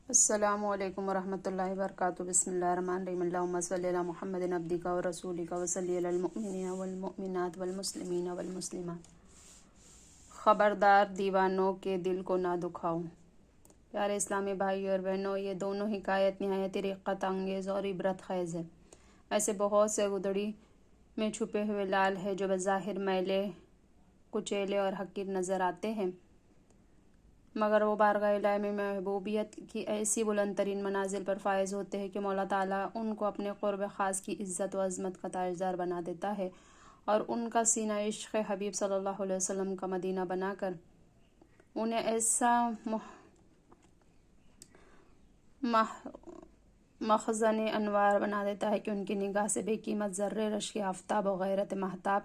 السلام علیکم ورحمۃ اللہ وبرکاتہ۔ بسم اللہ الرحمن الرحیم۔ اللہم صلی علی محمد عبدک و رسولک وصلی علی المؤمنین والمؤمنات والمسلمین والمسلمات۔ خبردار دیوانوں کے دل کو نہ دکھاؤ۔ پیارے اسلامی بھائی اور بہنوں، یہ دونوں حکایت نہایت رقت انگیز اور عبرت خیز ہے۔ ایسے بہت سے گدڑی میں چھپے ہوئے لال ہیں جو بظاہر میلے، کچیلے اور حقیر نظر آتے ہیں، مگر وہ بارگاہ الہی میں محبوبیت کی ایسی بلند ترین منازل پر فائز ہوتے ہیں کہ مولا تعالیٰ ان کو اپنے قرب خاص کی عزت و عظمت کا تاجدار بنا دیتا ہے، اور ان کا سینہ عشق حبیب صلی اللہ علیہ وسلم کا مدینہ بنا کر انہیں ایسا مخزن انوار بنا دیتا ہے کہ ان کی نگاہ سے بے قیمت ذرے رشک آفتاب و غیرت مہتاب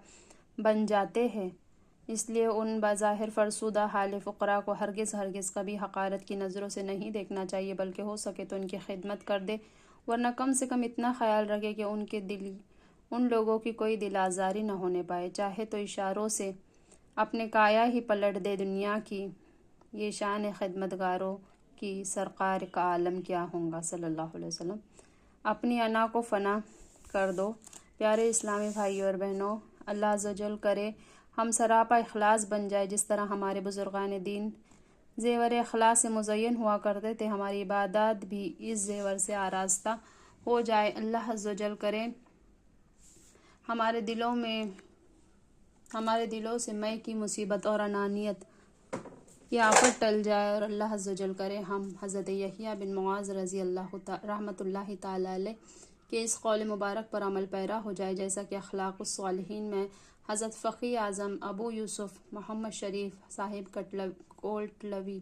بن جاتے ہیں۔ اس لیے ان بظاہر فرسودہ حال فقراء کو ہرگز کبھی حقارت کی نظروں سے نہیں دیکھنا چاہیے، بلکہ ہو سکے تو ان کی خدمت کر دے، ورنہ کم سے کم اتنا خیال رکھے کہ ان لوگوں کی کوئی دل آزاری نہ ہونے پائے، چاہے تو اشاروں سے اپنے کایا ہی پلٹ دے دنیا کی۔ یہ شان خدمتگاروں کی سرکار کا عالم کیا ہوگا صلی اللہ علیہ وسلم۔ اپنی انا کو فنا کر دو۔ پیارے اسلامی بھائی اور بہنوں، اللہ عز و جل کرے ہم سراپا اخلاص بن جائے، جس طرح ہمارے بزرگان دین زیور اخلاص سے مزین ہوا کرتے تھے، ہماری عبادات بھی اس زیور سے آراستہ ہو جائے۔ اللہ عز و جل کرے ہمارے دلوں سے میں کی مصیبت اور انانیت کی آفت ٹل جائے، اور اللہ عز و جل کرے ہم حضرت یحییٰ بن معاذ رضی اللہ رحمۃ اللہ تعالی علیہ کے اس قول مبارک پر عمل پیرا ہو جائے، جیسا کہ اخلاق الصالحین میں حضرت فقی اعظم ابو یوسف محمد شریف صاحب کوٹلوی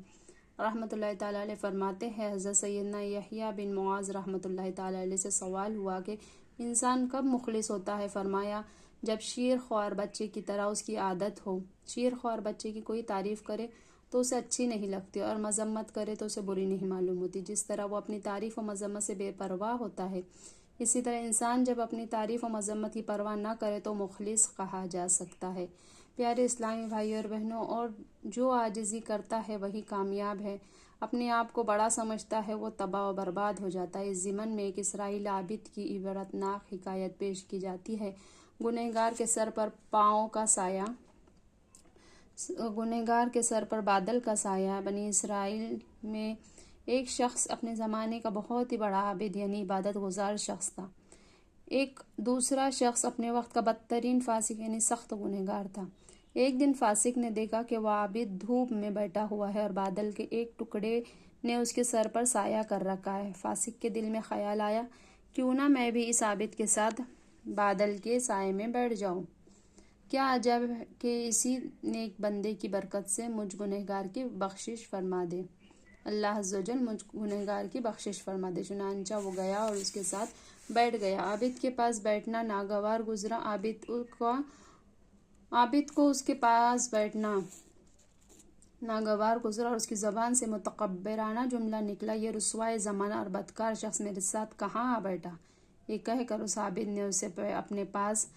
رحمۃ اللہ تعالی علیہ فرماتے ہیں، حضرت سیدنا یحییٰ بن معاذ رحمۃ اللہ تعالی علیہ سے سوال ہوا کہ انسان کب مخلص ہوتا ہے؟ فرمایا، جب شیر خوار بچے کی طرح اس کی عادت ہو۔ شیر خوار بچے کی کوئی تعریف کرے تو اسے اچھی نہیں لگتی، اور مذمت کرے تو اسے بری نہیں معلوم ہوتی۔ جس طرح وہ اپنی تعریف و مذمت سے بے پرواہ ہوتا ہے، اسی طرح انسان جب اپنی تعریف و مذمت کی پرواہ نہ کرے تو مخلص کہا جا سکتا ہے۔ پیارے اسلامی بھائی اور بہنوں، اور جو عاجزی کرتا ہے وہی کامیاب ہے۔ اپنے آپ کو بڑا سمجھتا ہے وہ تباہ و برباد ہو جاتا ہے۔ اس ضمن میں ایک اسرائیلی عابد کی عبرتناک حکایت پیش کی جاتی ہے۔ گنہگار کے سر پر بادل کا سایہ۔ بنی اسرائیل میں ایک شخص اپنے زمانے کا بہت ہی بڑا عابد یعنی عبادت گزار شخص تھا۔ ایک دوسرا شخص اپنے وقت کا بدترین فاسق یعنی سخت گنہگار تھا۔ ایک دن فاسق نے دیکھا کہ وہ عابد دھوپ میں بیٹھا ہوا ہے اور بادل کے ایک ٹکڑے نے اس کے سر پر سایہ کر رکھا ہے۔ فاسق کے دل میں خیال آیا، کیوں نہ میں بھی اس عابد کے ساتھ بادل کے سائے میں بیٹھ جاؤں۔ کیا عجب کہ اسی نیک بندے کی برکت سے مجھ گنہگار کی بخشش فرما دے، اللہ عز و جل مجھ گنہگار کی بخشش فرما دے۔ چنانچہ وہ گیا اور اس کے ساتھ بیٹھ گیا۔ عابد کے پاس بیٹھنا ناگوار گزرا۔ عابد کو اس کے پاس بیٹھنا ناگوار گزرا اور اس کی زبان سے متکبرانہ جملہ نکلا، یہ رسوائے زمانہ اور بدکار شخص میرے ساتھ کہاں آ بیٹھا؟ یہ کہہ کر اس عابد نے اسے اپنے پاس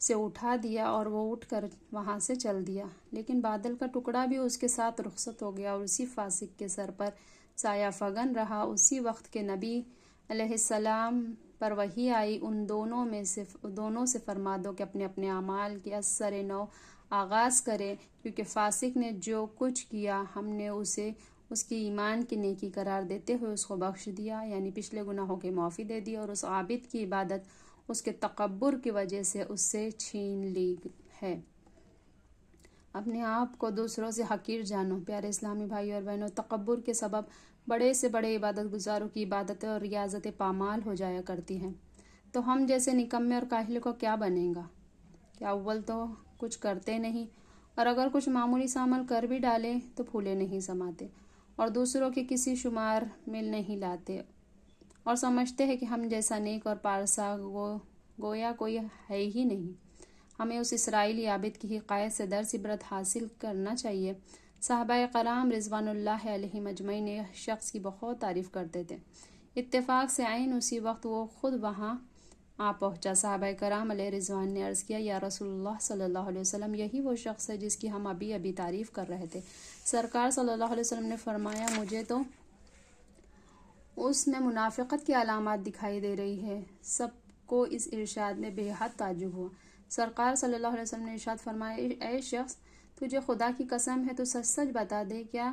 سے اٹھا دیا اور وہ اٹھ کر وہاں سے چل دیا، لیکن بادل کا ٹکڑا بھی اس کے ساتھ رخصت ہو گیا اور اسی فاسق کے سر پر سایہ فگن رہا۔ اسی وقت کے نبی علیہ السلام پر وحی آئی، ان دونوں سے فرما دو کہ اپنے اپنے اعمال کے از سر نو آغاز کرے، کیونکہ فاسق نے جو کچھ کیا ہم نے اسے اس کی ایمان کی نیکی قرار دیتے ہوئے اس کو بخش دیا، یعنی پچھلے گناہوں کی معافی دے دی، اور اس عابد کی عبادت اس کے تکبر کی وجہ سے اس سے چھین لی ہے۔ اپنے آپ کو دوسروں سے حقیر جانو۔ پیارے اسلامی بھائی اور بہنوں، تکبر کے سبب بڑے سے بڑے عبادت گزاروں کی عبادتیں اور ریاضتیں پامال ہو جایا کرتی ہیں، تو ہم جیسے نکمے اور کاہل کو کیا بنے گا؟ کیا اول تو کچھ کرتے نہیں، اور اگر کچھ معمولی سا عمل کر بھی ڈالے تو پھولے نہیں سماتے، اور دوسروں کے کسی شمار میں نہیں لاتے، اور سمجھتے ہیں کہ ہم جیسا نیک اور پارسا گویا کوئی ہے ہی نہیں۔ ہمیں اس اسرائیلی عابد کی حکایت سے درس عبرت حاصل کرنا چاہیے۔ صحابہ کرام رضوان اللہ علیہم اجمعین اس شخص کی بہت تعریف کرتے تھے۔ اتفاق سے عین اسی وقت وہ خود وہاں آ پہنچا۔ صحابہ کرام علیہ رضوان نے عرض کیا، یا رسول اللہ صلی اللہ علیہ وسلم، یہی وہ شخص ہے جس کی ہم ابھی تعریف کر رہے تھے۔ سرکار صلی اللہ علیہ وسلم نے فرمایا، مجھے تو اس میں منافقت کی علامات دکھائی دے رہی ہے۔ سب کو اس ارشاد میں بے حد تعجب ہوا۔ سرکار صلی اللہ علیہ وسلم نے ارشاد فرمایا، اے شخص، تجھے خدا کی قسم ہے تو سچ سچ بتا دے، کیا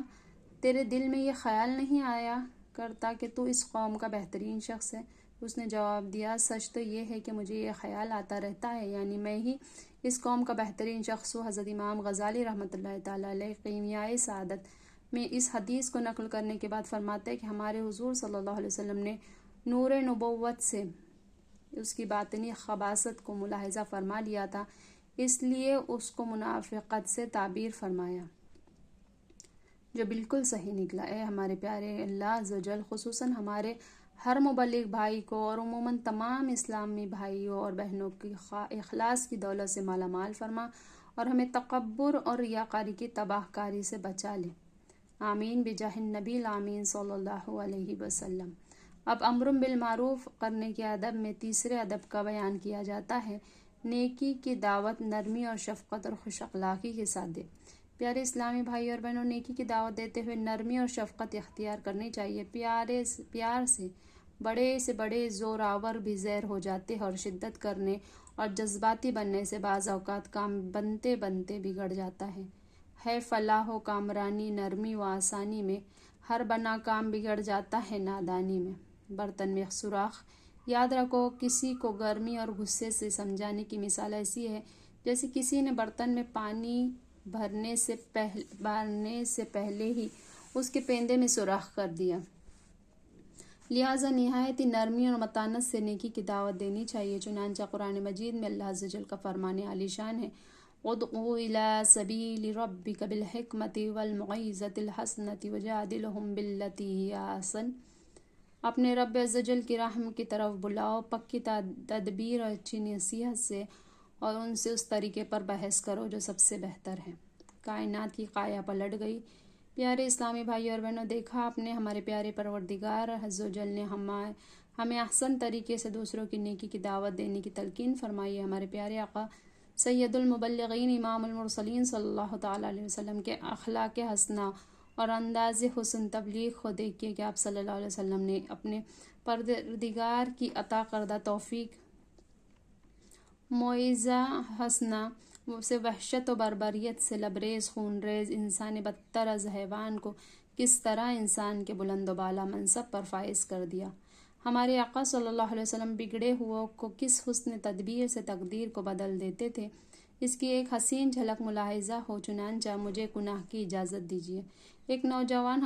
تیرے دل میں یہ خیال نہیں آیا کرتا کہ تو اس قوم کا بہترین شخص ہے؟ اس نے جواب دیا، سچ تو یہ ہے کہ مجھے یہ خیال آتا رہتا ہے، یعنی میں ہی اس قوم کا بہترین شخص ہوں۔ حضرت امام غزالی رحمۃ اللہ تعالیٰ علیہ کیمیائے سعادت میں اس حدیث کو نقل کرنے کے بعد فرماتے ہیں کہ ہمارے حضور صلی اللہ علیہ وسلم نے نور نبوت سے اس کی باطنی خباثت کو ملاحظہ فرما لیا تھا، اس لیے اس کو منافقت سے تعبیر فرمایا، جو بالکل صحیح نکلا۔ اے ہمارے پیارے اللہ عز و جل خصوصاً ہمارے ہر مبلغ بھائی کو اور عموماً تمام اسلامی بھائیوں اور بہنوں کی اخلاص کی دولت سے مالا مال فرما اور ہمیں تکبر اور ریاکاری کی تباہ کاری سے بچا لے، آمین بجاہ النبی الامین صلی اللہ علیہ وسلم۔ اب امر بالمعروف کرنے کے ادب میں تیسرے ادب کا بیان کیا جاتا ہے، نیکی کی دعوت نرمی اور شفقت اور خوش اخلاقی کے ساتھ دے۔ پیارے اسلامی بھائی اور بہنوں، نیکی کی دعوت دیتے ہوئے نرمی اور شفقت اختیار کرنی چاہیے۔ پیار سے بڑے زوراور بھی زہر ہو جاتے ہیں، اور شدت کرنے اور جذباتی بننے سے بعض اوقات کام بنتے بنتے بگڑ جاتا ہے فلاح و کامرانی نرمی و آسانی میں، ہر بنا کام بگڑ جاتا ہے نادانی میں۔ برتن میں سوراخ۔ یاد رکھو، کسی کو گرمی اور غصے سے سمجھانے کی مثال ایسی ہے جیسے کسی نے برتن میں پانی بھرنے سے پہلے ہی اس کے پیندے میں سوراخ کر دیا۔ لہٰذا نہایت ہی نرمی اور متانت سے نیکی کی دعوت دینی چاہیے۔ چنانچہ قرآن مجید میں اللہ عز و جل کا فرمان عالی شان ہے، ادعو الی سبیل ربک بالحکمۃ والموعظۃ الحسنۃ وجادلہم باللتی ہی احسن۔ اپنے رب عز و جل کی راہ کی طرف بلاؤ، پکی تدبیر اور اچھی نصیحت سے، اور ان سے اس طریقے پر بحث کرو جو سب سے بہتر ہے۔ کائنات کی کایا پلٹ گئی۔ پیارے اسلامی بھائی اور بہنوں، دیکھا آپ نے، ہمارے پیارے پروردگار عز و جل نے ہمیں احسن طریقے سے دوسروں کی نیکی کی دعوت دینے کی تلقین فرمائی ہے۔ ہمارے پیارے آقا سید المبلغین امام المرسلین صلی اللہ تعالیٰ علیہ وسلم کے اخلاق حسنہ اور انداز حسن تبلیغ کو دیکھیے کہ آپ صلی اللہ علیہ وسلم نے اپنے پروردگار کی عطا کردہ توفیق موعظہ حسنہ سے وحشت و بربریت سے لبریز خونریز انسان بدتر از حیوان کو کس طرح انسان کے بلند و بالا منصب پر فائز کر دیا۔ ہمارے آقا صلی اللہ علیہ وسلم بگڑے ہوئوں کو کس حسن تدبیر سے تقدیر کو بدل دیتے تھے، اس کی ایک حسین جھلک ملاحظہ ہو۔ چنانچہ مجھے گناہ کی اجازت دیجیے۔ ایک نوجوان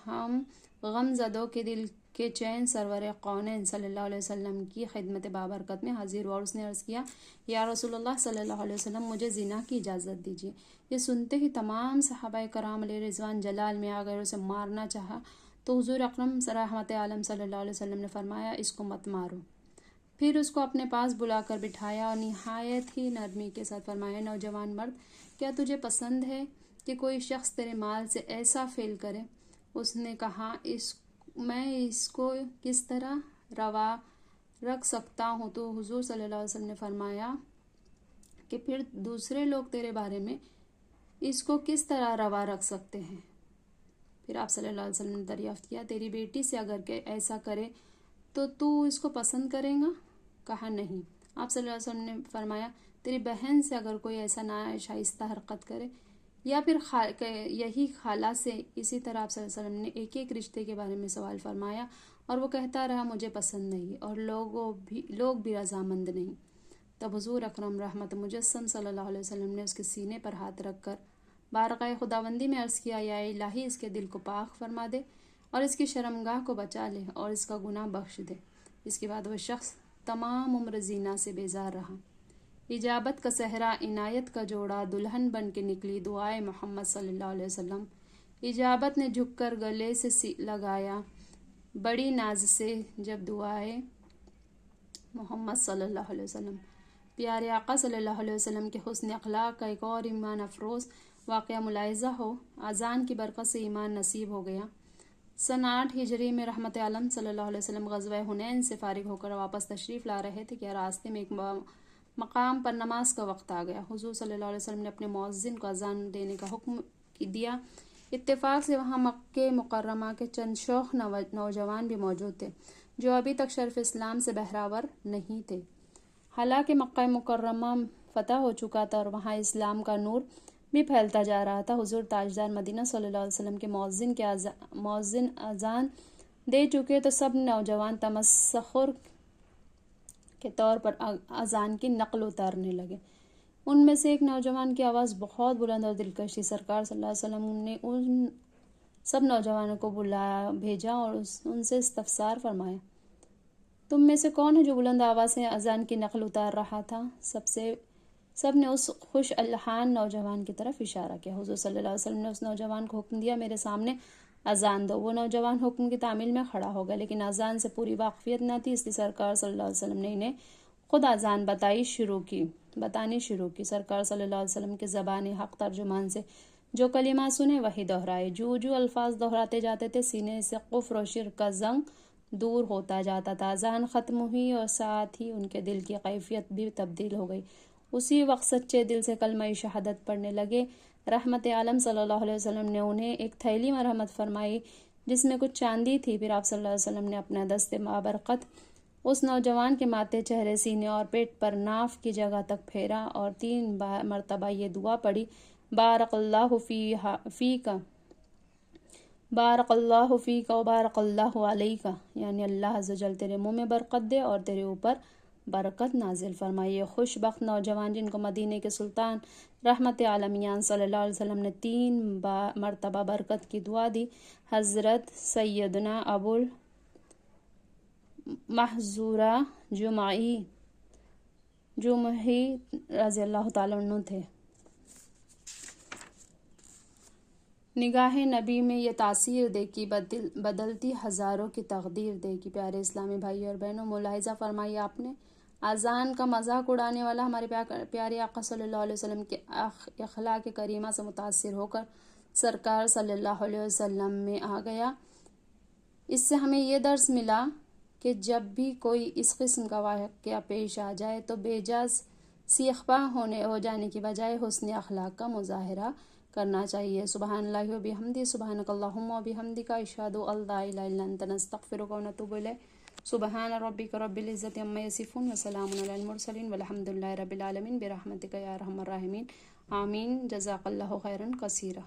ہم غم زدوں کے دل کے چین سرور کونین صلی اللہ علیہ وسلم کی خدمت بابرکت میں حاضر ہوا اور اس نے عرض کیا، یا رسول اللہ صلی اللہ علیہ وسلم، مجھے زنا کی اجازت دیجیے۔ یہ سنتے ہی تمام صحابہ کرام علیہ رضوان جلال میں آ گئے اور اسے مارنا چاہا تو حضور اکرم رحمت عالم صلی اللہ علیہ وسلم نے فرمایا، اس کو مت مارو۔ پھر اس کو اپنے پاس بلا کر بٹھایا اور نہایت ہی نرمی کے ساتھ فرمایا، نوجوان مرد، کیا تجھے پسند ہے کہ کوئی شخص تیرے مال سے ایسا فعل کرے؟ اس نے کہا، میں اس کو کس طرح روا رکھ سکتا ہوں؟ تو حضور صلی اللہ علیہ وسلم نے فرمایا کہ پھر دوسرے لوگ تیرے بارے میں اس کو کس طرح روا رکھ سکتے ہیں؟ پھر آپ صلی اللہ علیہ وسلم نے دریافت کیا، تیری بیٹی سے اگر کہ ایسا کرے تو اس کو پسند کرے گا؟ کہا نہیں۔ آپ صلی اللہ علیہ وسلم نے فرمایا، تیری بہن سے اگر کوئی ایسا ناشائستہ حرکت کرے، یا پھر یہی خالہ سے۔ اسی طرح آپ صلی اللہ علیہ وسلم نے ایک ایک رشتے کے بارے میں سوال فرمایا اور وہ کہتا رہا، مجھے پسند نہیں، اور لوگ بھی رضامند نہیں۔ تب حضور اکرم رحمت مجسم صلی اللہ علیہ وسلم نے اس کے سینے پر ہاتھ رکھ کر بارگاہ خداوندی میں عرض کیا، یا الہی، اس کے دل کو پاک فرما دے اور اس کی شرمگاہ کو بچا لے اور اس کا گناہ بخش دے۔ اس کے بعد وہ شخص تمام عمر زنا سے بیزار رہا۔ اجابت کا صحرا، عنایت کا جوڑا، دلہن بن کے نکلی دعائے محمد صلی اللہ علیہ وسلم۔ اجابت نے جھک کر گلے سے لگایا بڑی ناز سے جب دعائے محمد صلی اللہ علیہ وسلم۔ پیارے آقا صلی اللہ علیہ وسلم کے حسن اخلاق کا ایک اور ایمان افروز واقعہ ملاحظہ ہو۔ اذان کی برکت سے ایمان نصیب ہو گیا۔ سن 8 ہجری میں رحمت عالم صلی اللہ علیہ وسلم غزوہ حنین سے فارغ ہو کر واپس تشریف لا رہے تھے کہ راستے میں ایک مقام پر نماز کا وقت آ گیا۔ حضور صلی اللہ علیہ وسلم نے اپنے مؤذن کو اذان دینے کا حکم دیا۔ اتفاق سے وہاں مکہ مکرمہ کے چند شوخ نوجوان بھی موجود تھے جو ابھی تک شرف اسلام سے بہراور نہیں تھے۔ حالانکہ مکہ مکرمہ فتح ہو چکا تھا اور وہاں اسلام کا نور بھی پھیلتا جا رہا تھا، حضور تاجدار مدینہ صلی اللہ علیہ وسلم کے مؤذن اذان دے چکے تو سب نوجوان تمسخر کے طور پر اذان کی نقل اتارنے لگے۔ ان میں سے ایک نوجوان کی آواز بہت بلند اور دلکش تھی۔ سرکار صلی اللہ علیہ وسلم نے ان سب نوجوانوں کو بھیجا اور ان سے استفسار فرمایا، تم میں سے کون ہے جو بلند آواز سے اذان کی نقل اتار رہا تھا؟ سب نے اس خوش الحان نوجوان کی طرف اشارہ کیا۔ حضور صلی اللہ علیہ وسلم نے اس نوجوان کو حکم دیا، میرے سامنے اذان دو۔ وہ نوجوان حکم کی تعمیل میں کھڑا ہو گیا، لیکن اذان سے پوری واقفیت نہ تھی، اس لیے سرکار صلی اللہ علیہ وسلم نے انہیں خود اذان بتانی شروع کی۔ سرکار صلی اللہ علیہ وسلم کے زبان حق ترجمان سے جو کلمات سنے وہی دہرائے۔ جو الفاظ دہراتے جاتے تھے سینے سے کفر و شرک کا زنگ دور ہوتا جاتا تھا۔ اذان ختم ہوئی اور ساتھ ہی ان کے دل کی کیفیت بھی تبدیل ہو گئی۔ اسی وقت سچے دل سے کلمہ شہادت پڑھنے لگے۔ رحمت عالم صلی اللہ علیہ وسلم نے انہیں ایک تھیلی مرحمت فرمائی جس میں کچھ چاندی تھی۔ پھر آپ صلی اللہ علیہ وسلم نے اپنا دست بابرکت اس نوجوان کے ماتھے، چہرے، سینے اور پیٹ پر ناف کی جگہ تک پھیرا اور 3 مرتبہ یہ دعا پڑھی، بارک اللہ فیک، بارک اللہ فیک و بارک اللہ علیک، یعنی اللہ عز و جل تیرے منہ میں برکت دے اور تیرے اوپر برکت نازل فرمائے۔ یہ خوش بخت نوجوان جن کو مدینے کے سلطان رحمت عالمیان صلی اللہ علیہ وسلم نے 3 مرتبہ برکت کی دعا دی، حضرت سیدنا ابو المحذورہ جمحی رضی اللہ تعالیٰ عنہ تھے۔ نگاہ نبی میں یہ تاثیر دے کہ بدلتی ہزاروں کی تقدیر دے کہ پیارے اسلامی بھائی اور بہنوں، ملاحظہ فرمائیے آپ نے، اذان کا مذاق اڑانے والا ہمارے پیارے آقا صلی اللہ علیہ وسلم کے اخلاق کریمہ سے متاثر ہو کر سرکار صلی اللہ علیہ وسلم میں آ گیا۔ اس سے ہمیں یہ درس ملا کہ جب بھی کوئی اس قسم کا واقعہ پیش آ جائے تو بے جاز سیخپا ہو جانے کی بجائے حسن اخلاق کا مظاہرہ کرنا چاہیے۔ سبحان اللہ و بحمدہ، سبحانک اللہم و بحمدک، اشہد ان لا الہ الا انت، نستغفرک و نتوب الیک۔ سبحان ربک رب العزۃ عما یصفون وسلام علی المرسلین والحمد للہ رب العالمین برحمتک یا ارحم الراحمین، آمین۔ جزاک اللہ خیرا کثیرا۔